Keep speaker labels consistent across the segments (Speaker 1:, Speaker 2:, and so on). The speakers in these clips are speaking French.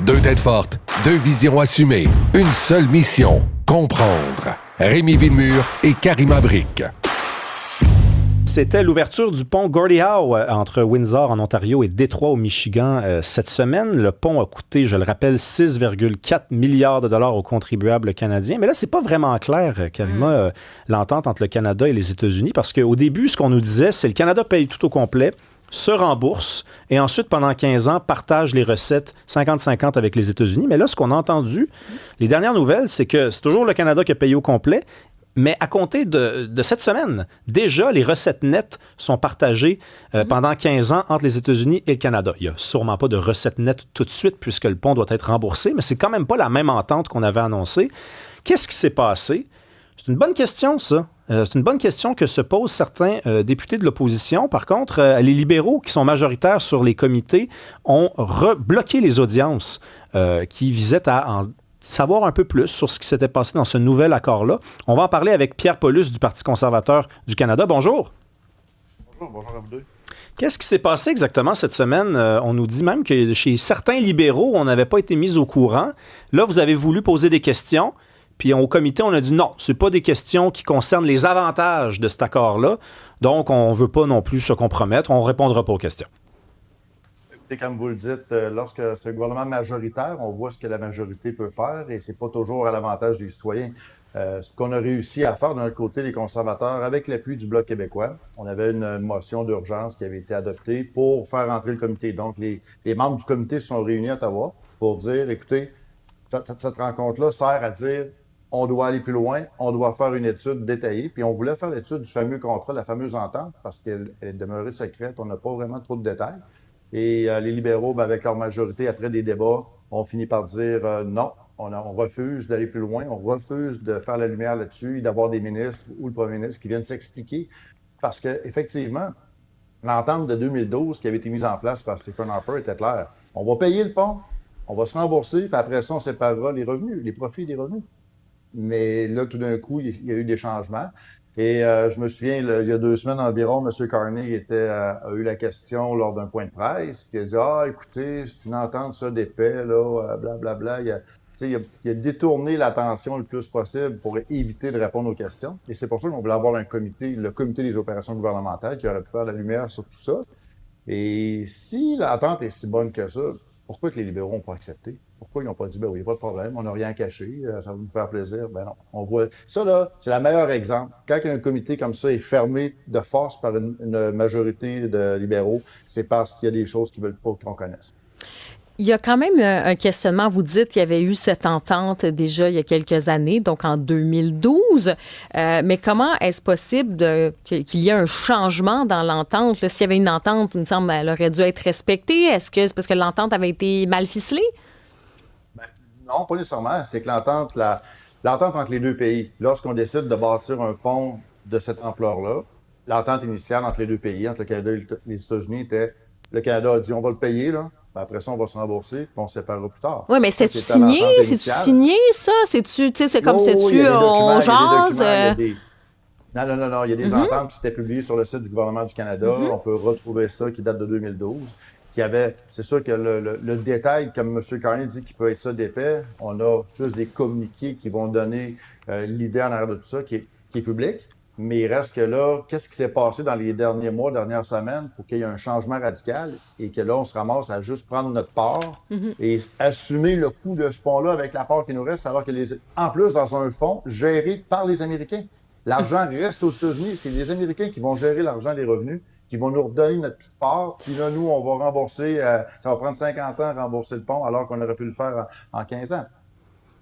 Speaker 1: Deux têtes fortes, deux visions assumées, une seule mission, comprendre. Rémi Villemure et Karima Brick.
Speaker 2: C'était l'ouverture du pont Gordie Howe entre Windsor en Ontario et Détroit au Michigan cette semaine. Le pont a coûté, je le rappelle, 6,4 milliards de dollars aux contribuables canadiens. Mais là, c'est pas vraiment clair, Karima, l'entente entre le Canada et les États-Unis, parce qu'au début, ce qu'on nous disait, c'est que le Canada paye tout au complet, se rembourse et ensuite, pendant 15 ans, partage les recettes 50-50 avec les États-Unis. Mais là, ce qu'on a entendu, les dernières nouvelles, c'est que c'est toujours le Canada qui a payé au complet, mais à compter de cette semaine, déjà, les recettes nettes sont partagées pendant 15 ans entre les États-Unis et le Canada. Il n'y a sûrement pas de recettes nettes tout de suite puisque le pont doit être remboursé, mais c'est quand même pas la même entente qu'on avait annoncée. Qu'est-ce qui s'est passé? C'est une bonne question, ça. C'est une bonne question que se posent certains députés de l'opposition. Par contre, les libéraux, qui sont majoritaires sur les comités, ont bloqué les audiences qui visaient à en savoir un peu plus sur ce qui s'était passé dans ce nouvel accord-là. On va en parler avec Pierre Paulus du Parti conservateur du Canada. Bonjour.
Speaker 3: Bonjour à vous deux.
Speaker 2: Qu'est-ce qui s'est passé exactement cette semaine? On nous dit même que chez certains libéraux, on n'avait pas été mis au courant. Là, vous avez voulu poser des questions. Puis au comité, on a dit non, c'est pas des questions qui concernent les avantages de cet accord-là. Donc, on veut pas non plus se compromettre. On répondra pas aux questions.
Speaker 3: Écoutez, comme vous le dites, lorsque c'est un gouvernement majoritaire, on voit ce que la majorité peut faire et c'est pas toujours à l'avantage des citoyens. Ce qu'on a réussi à faire d'un côté, les conservateurs, avec l'appui du Bloc québécois, on avait une motion d'urgence qui avait été adoptée pour faire entrer le comité. Donc, les membres du comité se sont réunis à Ottawa pour dire, écoutez, cette rencontre-là sert à dire on doit aller plus loin, on doit faire une étude détaillée. Puis on voulait faire l'étude du fameux contrat, la fameuse entente, parce qu'elle est demeurée secrète, on n'a pas vraiment trop de détails. Et les libéraux, avec leur majorité, après des débats, ont fini par dire non, on refuse d'aller plus loin, on refuse de faire la lumière là-dessus et d'avoir des ministres ou le premier ministre qui viennent s'expliquer. Parce qu'effectivement, l'entente de 2012 qui avait été mise en place par Stephen Harper était claire. On va payer le pont, on va se rembourser, puis après ça, on séparera les revenus, les profits des revenus. Mais là, tout d'un coup, il y a eu des changements. Et je me souviens, il y a 2 semaines environ, M. Carney a eu la question lors d'un point de presse, puis il a dit « Ah, écoutez, c'est une entente, ça, d'épais, là, blablabla. » Il a détourné l'attention le plus possible pour éviter de répondre aux questions. Et c'est pour ça qu'on voulait avoir un comité, le comité des opérations gouvernementales, qui aurait pu faire la lumière sur tout ça. Et si l'entente est si bonne que ça, pourquoi que les libéraux n'ont pas accepté? Pourquoi ils n'ont pas dit, ben oui, pas de problème, on n'a rien caché, ça va nous faire plaisir? Ben non. On voit. Ça, là, c'est le meilleur exemple. Quand un comité comme ça est fermé de force par une majorité de libéraux, c'est parce qu'il y a des choses qu'ils ne veulent pas qu'on connaisse.
Speaker 4: Il y a quand même un questionnement. Vous dites qu'il y avait eu cette entente déjà il y a quelques années, donc en 2012. Mais comment est-ce possible qu'il y ait un changement dans l'entente? Là, s'il y avait une entente, il me semble qu'elle aurait dû être respectée. Est-ce que c'est parce que l'entente avait été mal ficelée?
Speaker 3: Non, pas nécessairement. C'est que l'entente entre les deux pays, lorsqu'on décide de bâtir un pont de cette ampleur-là, l'entente initiale entre les deux pays, entre le Canada et les États-Unis, était le Canada a dit on va le payer, là. Ben après ça, on va se rembourser, puis on se séparera plus tard.
Speaker 4: Oui, mais c'est-tu signé? C'est-tu signé, ça? C'est-tu, tu sais, c'est comme c'est-tu, on jase?
Speaker 3: Non. Il y a des ententes qui étaient publiées sur le site du gouvernement du Canada. On peut retrouver ça, qui date de 2012. C'est sûr que le détail, comme M. Carney dit qu'il peut être ça d'épais, on a plus des communiqués qui vont donner l'idée en arrière de tout ça qui est public. Mais il reste que là, qu'est-ce qui s'est passé dans les derniers mois, dernières semaines pour qu'il y ait un changement radical et que là, on se ramasse à juste prendre notre part et assumer le coût de ce pont-là avec la part qui nous reste, alors que en plus, dans un fonds géré par les Américains. L'argent reste aux États-Unis. C'est les Américains qui vont gérer l'argent des revenus, qui vont nous redonner notre petite part. Puis là, nous, on va rembourser, ça va prendre 50 ans à rembourser le pont, alors qu'on aurait pu le faire en 15 ans.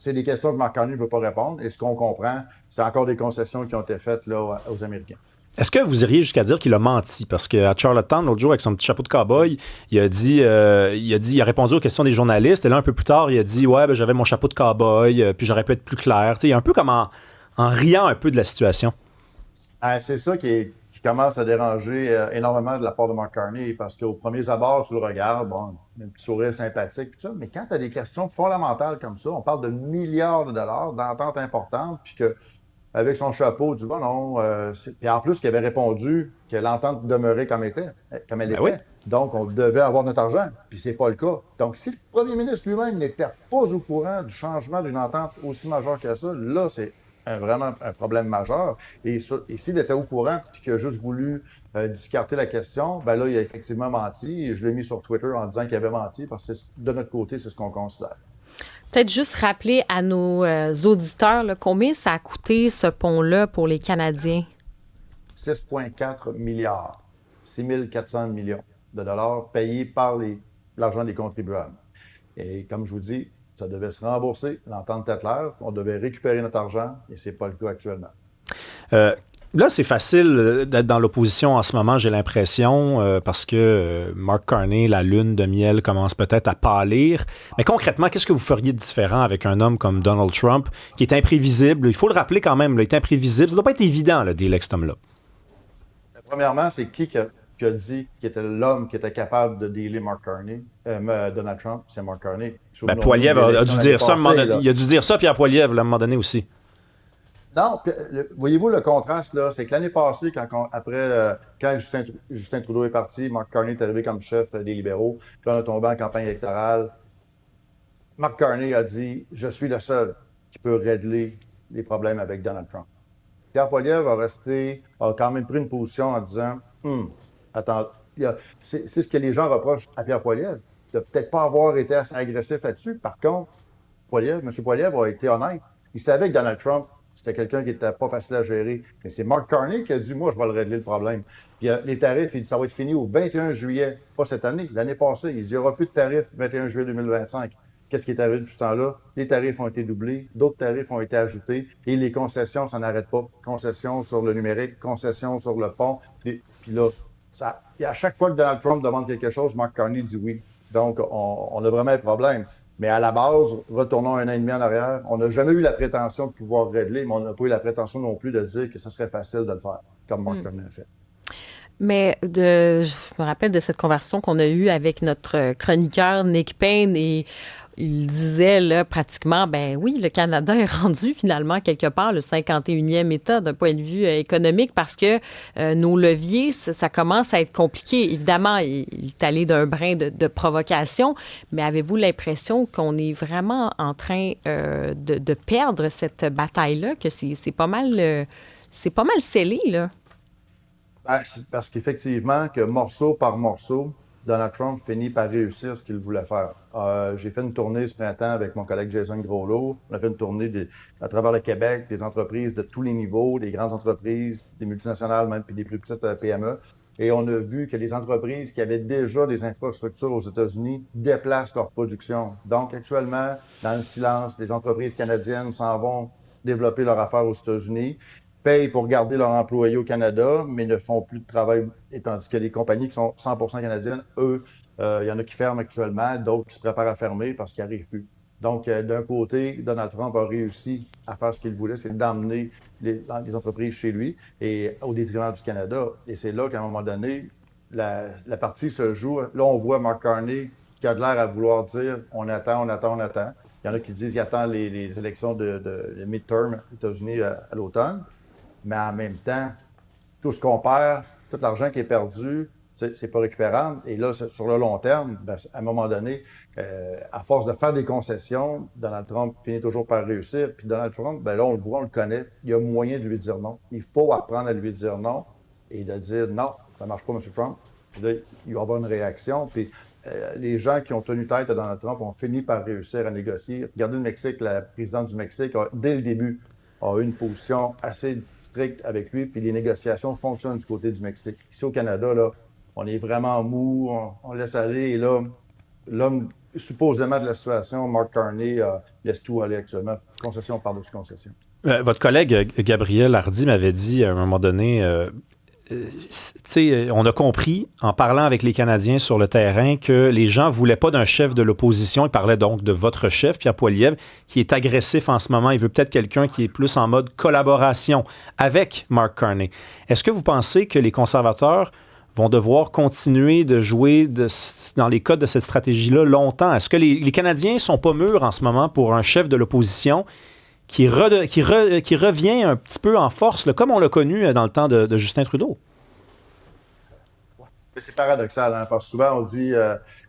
Speaker 3: C'est des questions que Marc Carney ne veut pas répondre. Et ce qu'on comprend, c'est encore des concessions qui ont été faites là, aux Américains.
Speaker 2: Est-ce que vous iriez jusqu'à dire qu'il a menti? Parce qu'à Charlottetown, l'autre jour, avec son petit chapeau de cow-boy, il a répondu aux questions des journalistes. Et là, un peu plus tard, il a dit « Ouais, ben, j'avais mon chapeau de cow-boy, puis j'aurais pu être plus clair. » Il est un peu comme en riant un peu de la situation.
Speaker 3: C'est ça qui commence à déranger énormément de la part de Mark Carney, parce qu'au premier abord, tu le regardes, bon, un petit sourire sympathique, tout ça, mais quand tu as des questions fondamentales comme ça, on parle de milliards de dollars, d'ententes importantes, puis que avec son chapeau, du bon non. Puis en plus, il avait répondu que l'entente demeurait comme elle était.
Speaker 2: Oui.
Speaker 3: Donc, on devait avoir notre argent, puis c'est pas le cas. Donc, si le premier ministre lui-même n'était pas au courant du changement d'une entente aussi majeure que ça, là, c'est vraiment un problème majeur. Et s'il était au courant, puis qu'il a juste voulu discarter la question, ben là, il a effectivement menti. Et je l'ai mis sur Twitter en disant qu'il avait menti, parce que de notre côté, c'est ce qu'on considère.
Speaker 4: Peut-être juste rappeler à nos auditeurs là, combien ça a coûté ce pont-là pour les Canadiens?
Speaker 3: 6,4 milliards, 6 400 millions de dollars payés par l'argent des contribuables. Et comme je vous dis, ça devait se rembourser, l'entente était claire, on devait récupérer notre argent, et ce n'est pas le cas actuellement.
Speaker 2: Là, c'est facile d'être dans l'opposition en ce moment, j'ai l'impression, parce que Mark Carney, la lune de miel, commence peut-être à pâlir. Mais concrètement, qu'est-ce que vous feriez de différent avec un homme comme Donald Trump, qui est imprévisible? Il faut le rappeler quand même, là, il est imprévisible. Ça ne doit pas être évident d'élire cet homme-là.
Speaker 3: Premièrement, c'est qui a dit qu'il était l'homme qui était capable de dealer Donald Trump? C'est Mark Carney.
Speaker 2: Poilievre a dû dire ça à un moment donné. Il a dû dire ça, Pierre Poilievre, à un moment donné aussi.
Speaker 3: Non, voyez-vous le contraste, là, c'est que l'année passée, quand Justin Trudeau est parti, Mark Carney est arrivé comme chef des libéraux, puis on a tombé en campagne électorale. Mark Carney a dit « Je suis le seul qui peut régler les problèmes avec Donald Trump ». Pierre Poilievre a quand même pris une position en disant « Attends, c'est ce que les gens reprochent à Pierre Poilievre, de peut-être pas avoir été assez agressif là-dessus. Par contre, M. Poilievre a été honnête. Il savait que Donald Trump, c'était quelqu'un qui n'était pas facile à gérer. Mais c'est Mark Carney qui a dit « Moi, je vais le régler le problème ». Puis les tarifs, il dit « Ça va être fini au 21 juillet, pas cette année, l'année passée. » Il dit « Il n'y aura plus de tarifs le 21 juillet 2025 ». Qu'est-ce qui est arrivé depuis ce temps-là? Les tarifs ont été doublés, d'autres tarifs ont été ajoutés et les concessions, ça n'arrête pas. Concessions sur le numérique, concessions sur le pont. Puis là, à chaque fois que Donald Trump demande quelque chose, Mark Carney dit oui. Donc, on a vraiment un problème. Mais à la base, retournons un an et demi en arrière, on n'a jamais eu la prétention de pouvoir régler, mais on n'a pas eu la prétention non plus de dire que ce serait facile de le faire, comme Mark Carney a fait.
Speaker 4: Mais je me rappelle de cette conversation qu'on a eue avec notre chroniqueur Nick Payne et il disait là, pratiquement, ben oui, le Canada est rendu finalement quelque part le 51e État d'un point de vue économique parce que nos leviers, ça commence à être compliqué. Évidemment, il est allé d'un brin de provocation, mais avez-vous l'impression qu'on est vraiment en train de perdre cette bataille-là, que c'est pas mal scellé, là?
Speaker 3: C'est parce qu'effectivement, que morceau par morceau, Donald Trump finit par réussir ce qu'il voulait faire. J'ai fait une tournée ce printemps avec mon collègue Jason Groslo. On a fait une tournée à travers le Québec, des entreprises de tous les niveaux, des grandes entreprises, des multinationales même, puis des plus petites PME. Et on a vu que les entreprises qui avaient déjà des infrastructures aux États-Unis déplacent leur production. Donc, actuellement, dans le silence, les entreprises canadiennes s'en vont développer leur affaire aux États-Unis, payent pour garder leurs employés au Canada, mais ne font plus de travail. Et tandis qu'il y a des compagnies qui sont 100% canadiennes, eux, il y en a qui ferment actuellement, d'autres qui se préparent à fermer parce qu'ils n'y arrivent plus. Donc, d'un côté, Donald Trump a réussi à faire ce qu'il voulait, c'est d'emmener les entreprises chez lui et au détriment du Canada. Et c'est là qu'à un moment donné, la partie se joue. Là, on voit Mark Carney qui a de l'air à vouloir dire « on attend, on attend, on attend ». Il y en a qui disent qu'il attend les élections de midterm aux États-Unis à l'automne. Mais en même temps, tout ce qu'on perd, tout l'argent qui est perdu, c'est pas récupérable. Et là, sur le long terme, à un moment donné, à force de faire des concessions, Donald Trump finit toujours par réussir. Puis Donald Trump, là, on le voit, on le connaît. Il y a moyen de lui dire non. Il faut apprendre à lui dire non et de dire non, ça marche pas, M. Trump. Puis là, il va y avoir une réaction. Puis les gens qui ont tenu tête à Donald Trump ont fini par réussir à négocier. Regardez le Mexique, la présidente du Mexique, dès le début, a eu une position assez stricte avec lui, puis les négociations fonctionnent du côté du Mexique. Ici au Canada, là, on est vraiment mou, on laisse aller, et là, l'homme supposément de la situation, Mark Carney, laisse tout aller actuellement, concession par-dessus concession.
Speaker 2: Votre collègue Gabriel Hardy m'avait dit à un moment donné, on a compris, en parlant avec les Canadiens sur le terrain, que les gens ne voulaient pas d'un chef de l'opposition. Il parlait donc de votre chef, Pierre Poilievre, qui est agressif en ce moment. Il veut peut-être quelqu'un qui est plus en mode collaboration avec Mark Carney. Est-ce que vous pensez que les conservateurs vont devoir continuer de jouer dans les codes de cette stratégie-là longtemps? Est-ce que les Canadiens ne sont pas mûrs en ce moment pour un chef de l'opposition qui revient un petit peu en force, là, comme on l'a connu dans le temps de Justin Trudeau.
Speaker 3: C'est paradoxal, hein, parce que souvent on dit,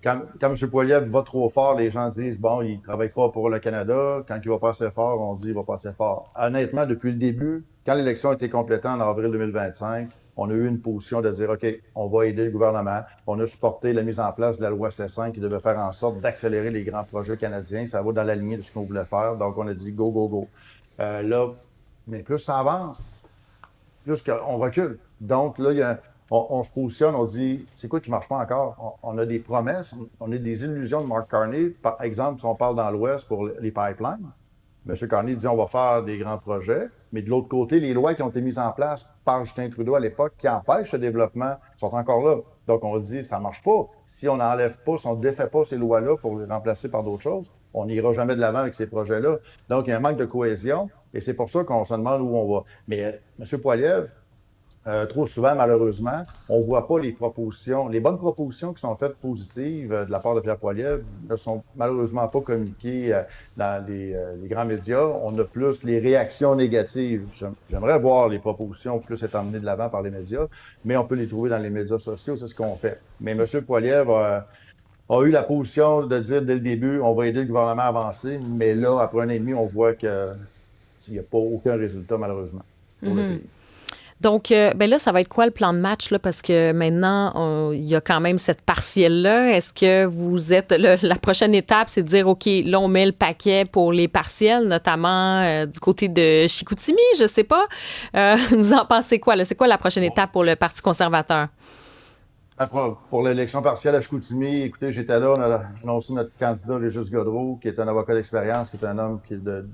Speaker 3: quand M. Poilievre va trop fort, les gens disent, bon, il ne travaille pas pour le Canada. Quand il va pas assez fort, on dit, il va pas assez fort. Honnêtement, depuis le début, quand l'élection a été complétée en avril 2025, on a eu une position de dire, OK, on va aider le gouvernement. On a supporté la mise en place de la loi C5 qui devait faire en sorte d'accélérer les grands projets canadiens. Ça va dans la lignée de ce qu'on voulait faire. Donc, on a dit, go, go, go. Là, mais plus ça avance, plus qu'on recule. Donc, là, on se positionne, on dit, c'est quoi qui ne marche pas encore? On a des promesses, on a des illusions de Mark Carney. Par exemple, si on parle dans l'Ouest pour les pipelines, M. Carney dit, on va faire des grands projets, mais de l'autre côté, les lois qui ont été mises en place par Justin Trudeau à l'époque, qui empêchent le développement, sont encore là. Donc, on dit, ça ne marche pas. Si on n'enlève pas, si on ne défait pas ces lois-là pour les remplacer par d'autres choses, on n'ira jamais de l'avant avec ces projets-là. Donc, il y a un manque de cohésion, et c'est pour ça qu'on se demande où on va. Mais M. Poilievre, trop souvent, malheureusement, on ne voit pas les propositions. Les bonnes propositions qui sont faites positives de la part de Pierre Poilievre ne sont malheureusement pas communiquées dans les grands médias. On a plus les réactions négatives. J'aimerais voir les propositions plus être emmenées de l'avant par les médias, mais on peut les trouver dans les médias sociaux, c'est ce qu'on fait. Mais M. Poilievre a eu la position de dire dès le début, on va aider le gouvernement à avancer, mais là, après 1 an et demi, on voit qu'il n'y a pas aucun résultat, malheureusement, pour le pays.
Speaker 4: Donc, ben là, ça va être quoi le plan de match? Là, parce que maintenant, il y a quand même cette partielle-là. Est-ce que vous êtes... la prochaine étape, c'est de dire, OK, là, on met le paquet pour les partiels, notamment du côté de Chicoutimi, je sais pas. Vous en pensez quoi? Là? C'est quoi la prochaine étape pour le Parti conservateur?
Speaker 3: Pour l'élection partielle à Chicoutimi, écoutez, j'étais là, on a annoncé notre candidat Régis Godreau, qui est un avocat d'expérience, qui est un homme qui est de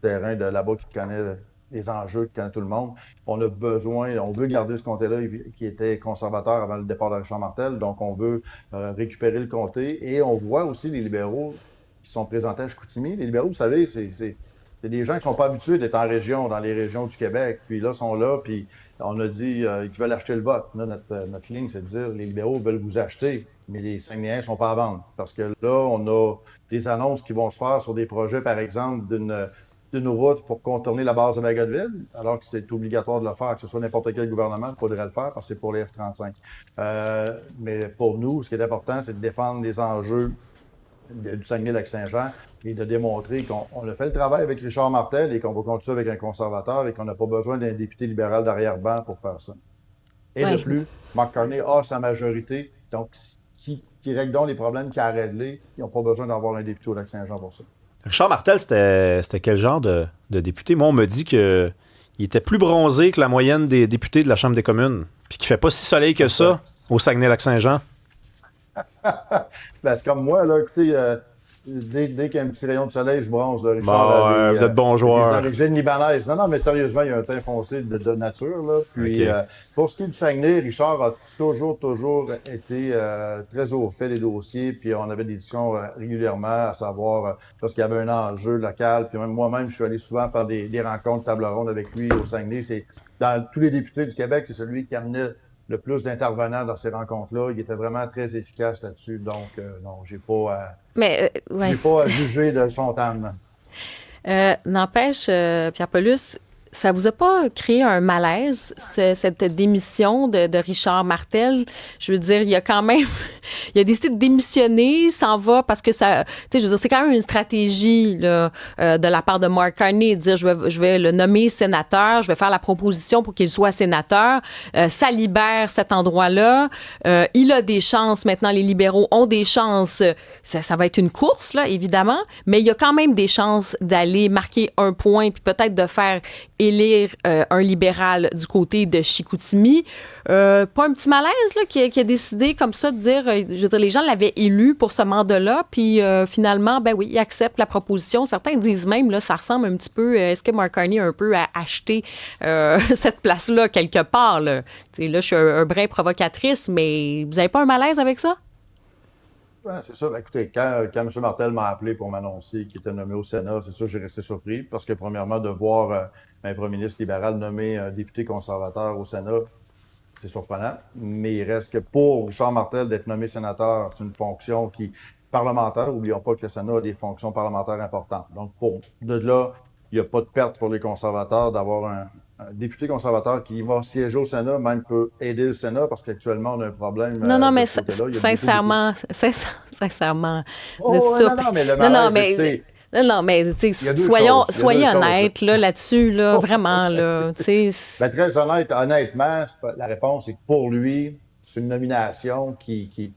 Speaker 3: terrain de là-bas, qui connaît les enjeux, qui connaît tout le monde. On veut garder ce comté-là qui était conservateur avant le départ de Richard Martel, donc on veut récupérer le comté. Et on voit aussi les libéraux qui sont présentés à Chicoutimi. Les libéraux, vous savez, c'est des gens qui ne sont pas habitués d'être en région, dans les régions du Québec. Puis là, ils sont là, puis on a dit qu'ils veulent acheter le vote. Là, notre ligne, c'est de dire les libéraux veulent vous acheter, mais les Saguenayens ne sont pas à vendre. Parce que là, on a des annonces qui vont se faire sur des projets, par exemple, d'une route pour contourner la base de Bagotville, alors que c'est obligatoire de le faire, que ce soit n'importe quel gouvernement, il faudrait le faire parce que c'est pour les F-35. Mais pour nous, ce qui est important, c'est de défendre les enjeux du Saguenay-Lac-Saint-Jean et de démontrer qu'on a fait le travail avec Richard Martel et qu'on va continuer avec un conservateur et qu'on n'a pas besoin d'un député libéral d'arrière-ban pour faire ça. Et de plus, Mark Carney a sa majorité, donc qui règle donc les problèmes qu'il a à régler, ils n'ont pas besoin d'avoir un député au Lac-Saint-Jean pour ça.
Speaker 2: Richard Martel, c'était quel genre de député? Moi, on me dit qu'il était plus bronzé que la moyenne des députés de la Chambre des communes, puis qu'il fait pas si soleil que ça au Saguenay-Lac-Saint-Jean.
Speaker 3: Ben, c'est comme moi, là, écoutez, dès qu'il y a un petit rayon de soleil, je bronze, là, Richard.
Speaker 2: Vous êtes bon joueur.
Speaker 3: Des origines libanaises. Non, mais sérieusement, il y a un teint foncé de nature, là. Puis, pour ce qui est du Saguenay, Richard a toujours été très au fait des dossiers, puis on avait des discussions régulièrement, à savoir, lorsqu'il y avait un enjeu local, puis même moi-même, je suis allé souvent faire des rencontres table ronde avec lui au Saguenay. Dans tous les députés du Québec, c'est celui qui amenait le plus d'intervenants dans ces rencontres-là. Il était vraiment très efficace là-dessus. Donc, non, j'ai pas à juger de son temps.
Speaker 4: N'empêche, Pierre-Paulus, ça vous a pas créé un malaise, cette démission de Richard Martel? Je veux dire, il a quand même... il a décidé de démissionner, s'en va parce que ça... Tu sais, je veux dire, c'est quand même une stratégie là, de la part de Mark Carney de dire je vais le nommer sénateur, je vais faire la proposition pour qu'il soit sénateur. Ça libère cet endroit-là. Il a des chances. Maintenant, les libéraux ont des chances. Ça va être une course, là, évidemment, mais il y a quand même des chances d'aller marquer un point puis peut-être de faire élire un libéral du côté de Chicoutimi. Pas un petit malaise là, qui a décidé comme ça de dire, je veux dire, les gens l'avaient élu pour ce mandat-là, puis finalement, ben oui, ils acceptent la proposition. Certains disent même, là, ça ressemble un petit peu, est-ce que Mark Carney a un peu à acheter cette place-là quelque part? Là, là je suis un brin provocatrice, mais vous n'avez pas un malaise avec ça?
Speaker 3: Ouais, c'est ça. Ben, écoutez, quand M. Martel m'a appelé pour m'annoncer qu'il était nommé au Sénat, c'est sûr, j'ai resté surpris parce que, premièrement, de voir un premier ministre libéral nommé député conservateur au Sénat, c'est surprenant. Mais il reste que pour Richard Martel d'être nommé sénateur, c'est une fonction parlementaire. N'oublions pas que le Sénat a des fonctions parlementaires importantes. Donc, de là, il n'y a pas de perte pour les conservateurs d'avoir un député conservateur qui va siéger au Sénat, même peut aider le Sénat, parce qu'actuellement, on a un problème.
Speaker 4: Non, mais
Speaker 3: ce côté-là.
Speaker 4: sincèrement,
Speaker 3: Oh, non, mais le malaise,
Speaker 4: non, mais soyez honnêtes là-dessus, là, vraiment. Là,
Speaker 3: ben, très honnêtement, la réponse est que pour lui, c'est une nomination qui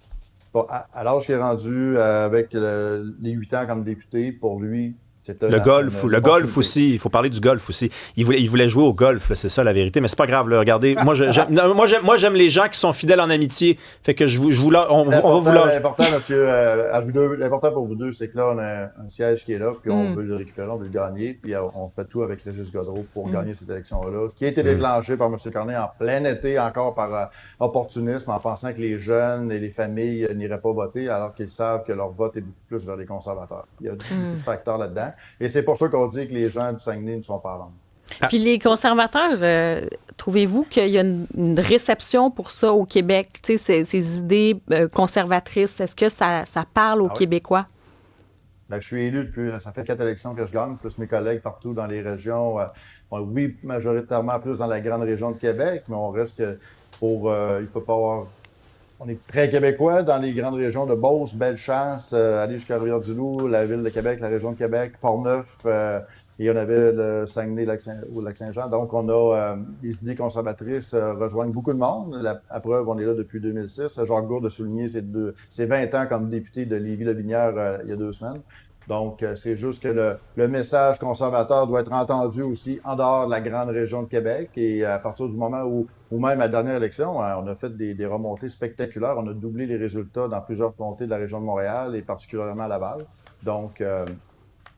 Speaker 3: à l'âge qu'il est rendu avec les 8 ans comme député, pour lui, c'était
Speaker 2: le golf aussi, il faut parler du golf aussi. Il voulait jouer au golf, là, c'est ça la vérité, mais c'est pas grave. Là, regardez, moi j'aime les gens qui sont fidèles en amitié, fait que on va vous
Speaker 3: L'important, monsieur, à vous deux, l'important pour vous deux, c'est que là, on a un siège qui est là, puis on veut le récupérer, on veut le gagner, puis on fait tout avec Régis Godreau pour gagner cette élection-là, qui a été déclenchée par M. Cornet en plein été, encore par opportunisme, en pensant que les jeunes et les familles n'iraient pas voter, alors qu'ils savent que leur vote est beaucoup plus vers les conservateurs. Il y a beaucoup de facteurs là-dedans. Et c'est pour ça qu'on dit que les gens du Saguenay ne sont pas à vendre.
Speaker 4: Puis les conservateurs, trouvez-vous qu'il y a une réception pour ça au Québec? Tu sais, ces idées conservatrices, est-ce que ça parle aux Québécois?
Speaker 3: Ben, je suis élu depuis, ça fait 4 élections que je gagne, plus mes collègues partout dans les régions. Oui, majoritairement plus dans la grande région de Québec, mais on reste que il peut pas avoir... On est très québécois dans les grandes régions de Beauce, Bellechasse, aller jusqu'à Rivière-du-Loup, la ville de Québec, la région de Québec, Portneuf, et on avait le Saguenay au Lac-Saint-Jean. Donc, on a des idées conservatrices rejoignent beaucoup de monde. La preuve, on est là depuis 2006. Jacques Gourde a souligné ses 20 ans comme député de Lévis-Lobinière il y a 2 semaines. Donc, c'est juste que le message conservateur doit être entendu aussi en dehors de la grande région de Québec. Et à partir du moment où même à la dernière élection, on a fait des remontées spectaculaires. On a doublé les résultats dans plusieurs comtés de la région de Montréal et particulièrement à Laval. Donc,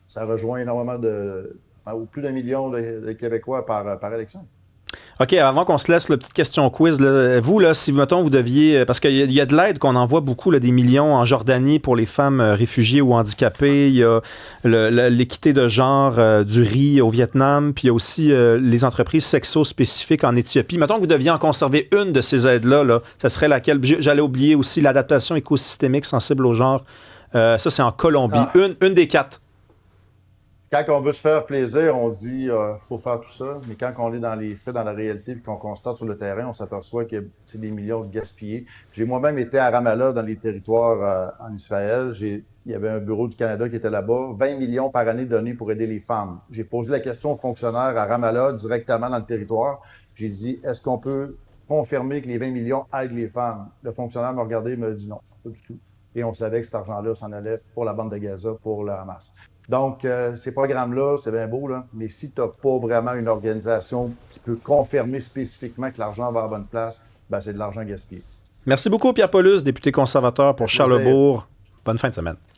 Speaker 3: ça rejoint énormément plus d'1 million de Québécois par élection.
Speaker 2: OK, avant qu'on se laisse, la petite question quiz. Là, vous, là, si mettons, vous deviez... Parce qu'il y a de l'aide qu'on envoie beaucoup, là, des millions en Jordanie pour les femmes réfugiées ou handicapées. Il y a l'équité de genre du riz au Vietnam. Puis il y a aussi les entreprises sexo-spécifiques en Éthiopie. Mettons que vous deviez en conserver une de ces aides-là. Là, ça serait laquelle? J'allais oublier aussi l'adaptation écosystémique sensible au genre. Ça, c'est en Colombie. Une des 4.
Speaker 3: Quand on veut se faire plaisir, on dit faut faire tout ça, mais quand on est dans les faits, dans la réalité, puis qu'on constate sur le terrain, on s'aperçoit que c'est des millions de gaspillés. J'ai moi-même été à Ramallah, dans les territoires en Israël. Il y avait un bureau du Canada qui était là-bas. 20 millions par année donnés pour aider les femmes. J'ai posé la question aux fonctionnaires à Ramallah, directement dans le territoire. J'ai dit, est-ce qu'on peut confirmer que les 20 millions aident les femmes? Le fonctionnaire m'a regardé et m'a dit non, pas du tout. Et on savait que cet argent-là s'en allait pour la bande de Gaza, pour le Hamas. Donc, ces programmes-là, c'est bien beau, là, mais si tu n'as pas vraiment une organisation qui peut confirmer spécifiquement que l'argent va à la bonne place, ben c'est de l'argent gaspillé.
Speaker 2: Merci beaucoup, Pierre Paulus, député conservateur pour Charlesbourg. Bonne fin de semaine.